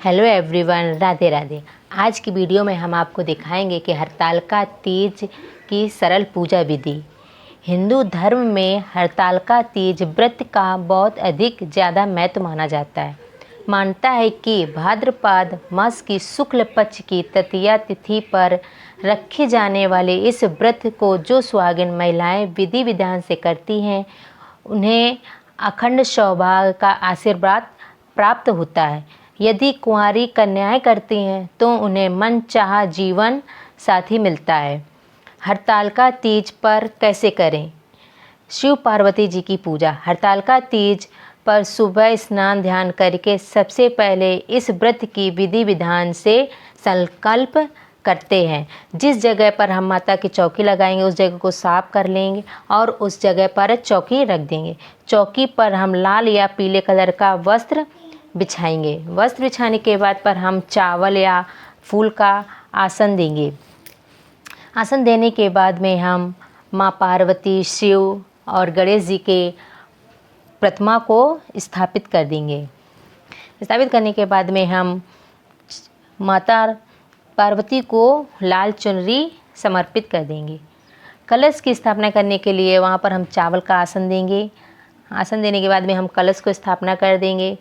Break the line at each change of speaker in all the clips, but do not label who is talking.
Hello everyone, Radhe Radhe. आज की video में हम आपको दिखाएंगे कि हरतालिका तीज की सरल पूजा विधि। हिंदू धर्म में हरतालिका तीज व्रत का बहुत अधिक ज़्यादा महत्व माना जाता है। मानता है कि भाद्रपद मास की शुक्ल पक्ष की तृतीया तिथि पर रखे जाने वाले इस व्रत को जो सुहागिन महिलाएं विधि विधान से करती हैं, उन्हें अखंड सौभाग्य का आशीर्वाद प्राप्त होता है। यदि कुंवारी कन्याएं करती हैं तो उन्हें मनचाहा जीवन साथी मिलता है। हरतालिका तीज पर कैसे करें? शिव पार्वती जी की पूजा। हरतालिका तीज पर सुबह स्नान ध्यान करके सबसे पहले इस व्रत की विधि विधान से संकल्प करते हैं। जिस जगह पर हम माता की चौकी लगाएंगे उस जगह को साफ कर लेंगे और उस जगह पर चौकी रख देंगे। चौकी पर हम लाल या पीले कलर का वस्त्र बिछाएंगे। वस्त्र बिछाने के बाद पर हम चावल या फूल का आसन देंगे। आसन देने के बाद में हम माँ पार्वती, शिव और गणेश जी के प्रतिमा को स्थापित कर देंगे। स्थापित करने के बाद में हम माता पार्वती को लाल चुनरी समर्पित कर देंगे। कलश की स्थापना करने के लिए वहाँ पर हम चावल का आसन देंगे। आसन देने के बाद में हम कलश को स्थापना कर देंगे।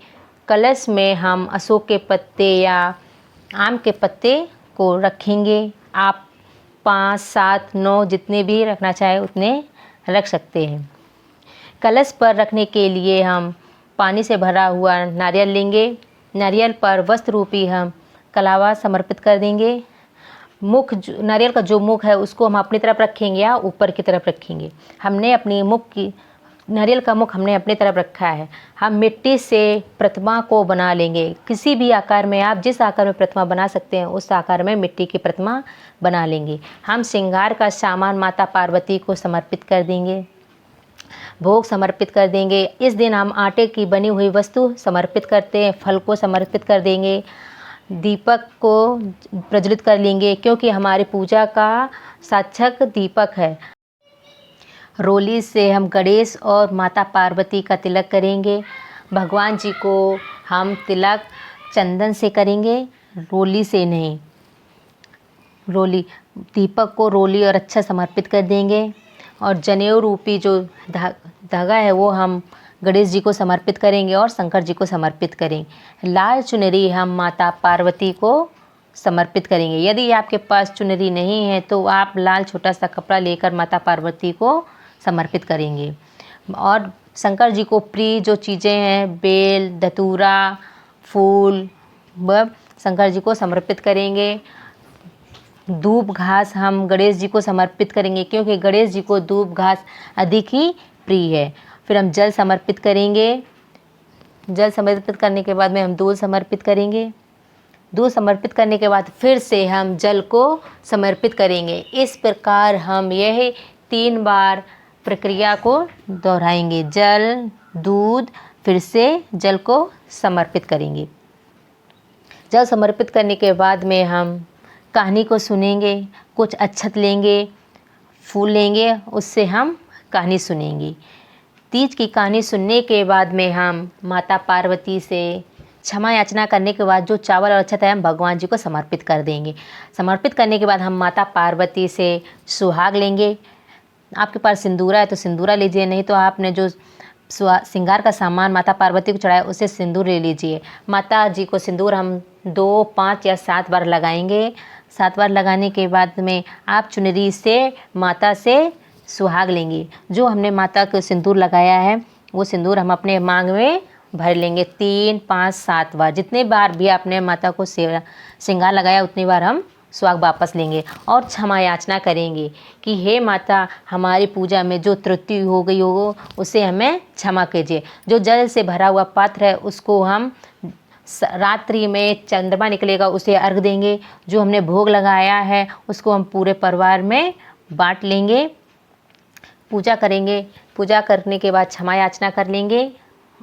कलश में हम अशोक के पत्ते या आम के पत्ते को रखेंगे। आप 5, 7, 9 जितने भी रखना चाहे उतने रख सकते हैं। कलश पर रखने के लिए हम पानी से भरा हुआ नारियल लेंगे। नारियल पर वस्त्र रूपी हम कलावा समर्पित कर देंगे। नारियल का जो मुख है उसको हम अपनी तरफ रखेंगे या ऊपर की तरफ रखेंगे। नारियल का मुख हमने अपनी तरफ रखा है। हम मिट्टी से प्रतिमा को बना लेंगे। किसी भी आकार में, आप जिस आकार में प्रतिमा बना सकते हैं उस आकार में मिट्टी की प्रतिमा बना लेंगे। हम श्रृंगार का सामान माता पार्वती को समर्पित कर देंगे। भोग समर्पित कर देंगे। इस दिन हम आटे की बनी हुई वस्तु समर्पित करते हैं। फल को समर्पित कर देंगे। दीपक को प्रज्वलित कर लेंगे क्योंकि हमारी पूजा का साक्षक दीपक है। रोली से हम गणेश और माता पार्वती का तिलक करेंगे। भगवान जी को हम तिलक चंदन से करेंगे, रोली से नहीं। दीपक को रोली और अच्छा समर्पित कर देंगे। और जनेऊ रूपी जो धागा है वो हम गणेश जी को समर्पित करेंगे और शंकर जी को समर्पित करेंगे। लाल चुनरी हम माता पार्वती को समर्पित करेंगे। यदि आपके पास चुनरी नहीं है तो आप लाल छोटा सा कपड़ा लेकर माता पार्वती को समर्पित करेंगे। और शंकर जी को प्रिय जो चीज़ें हैं, बेल, धतूरा, फूल, वह शंकर जी को समर्पित करेंगे। धूप घास हम गणेश जी को समर्पित करेंगे क्योंकि गणेश जी को धूप घास अधिक ही प्रिय है। फिर हम जल समर्पित करेंगे। जल समर्पित करने के बाद में हम दूध समर्पित करेंगे। दूध समर्पित करने के बाद फिर से हम जल को समर्पित करेंगे। इस प्रकार हम यह 3 बार प्रक्रिया को दोहराएंगे। जल, दूध, फिर से जल को समर्पित करेंगे। जल समर्पित करने के बाद में हम कहानी को सुनेंगे। कुछ अक्षत लेंगे, फूल लेंगे, उससे हम कहानी सुनेंगे। तीज की कहानी सुनने के बाद में हम माता पार्वती से क्षमा याचना करने के बाद जो चावल और अक्षत है हम भगवान जी को समर्पित कर देंगे। समर्पित करने के बाद हम माता पार्वती से सुहाग लेंगे। आपके पास सिंदूरा है तो सिंदूरा लीजिए, नहीं तो आपने जो श्रृंगार का सामान माता पार्वती को चढ़ाया उससे सिंदूर ले लीजिए। माता जी को सिंदूर हम 2, 5 या 7 बार लगाएंगे। 7 बार लगाने के बाद में आप चुनरी से माता से सुहाग लेंगे। जो हमने माता को सिंदूर लगाया है वो सिंदूर हम अपने मांग में भर लेंगे। 3, 5, 7 बार, जितने बार भी आपने माता को श्रृंगार लगाया उतनी बार हम सुहाग वापस लेंगे और क्षमा याचना करेंगे कि हे माता, हमारी पूजा में जो त्रुटि हो गई हो उसे हमें क्षमा कीजिए। जो जल से भरा हुआ पात्र है उसको हम रात्रि में चंद्रमा निकलेगा उसे अर्घ देंगे। जो हमने भोग लगाया है उसको हम पूरे परिवार में बांट लेंगे। पूजा करेंगे। पूजा करने के बाद क्षमा याचना कर लेंगे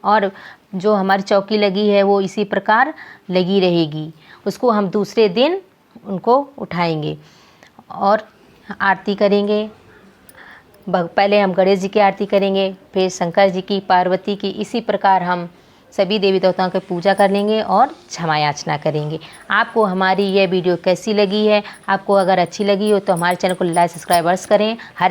और जो हमारी चौकी लगी है वो इसी प्रकार लगी रहेगी। उसको हम दूसरे दिन उनको उठाएंगे और आरती करेंगे। पहले हम गणेश जी की आरती करेंगे, फिर शंकर जी की, पार्वती की। इसी प्रकार हम सभी देवी देवताओं की पूजा कर लेंगे और क्षमा याचना करेंगे। आपको हमारी यह वीडियो कैसी लगी है? आपको अगर अच्छी लगी हो तो हमारे चैनल को लाइक सब्सक्राइबर्स करें। हरे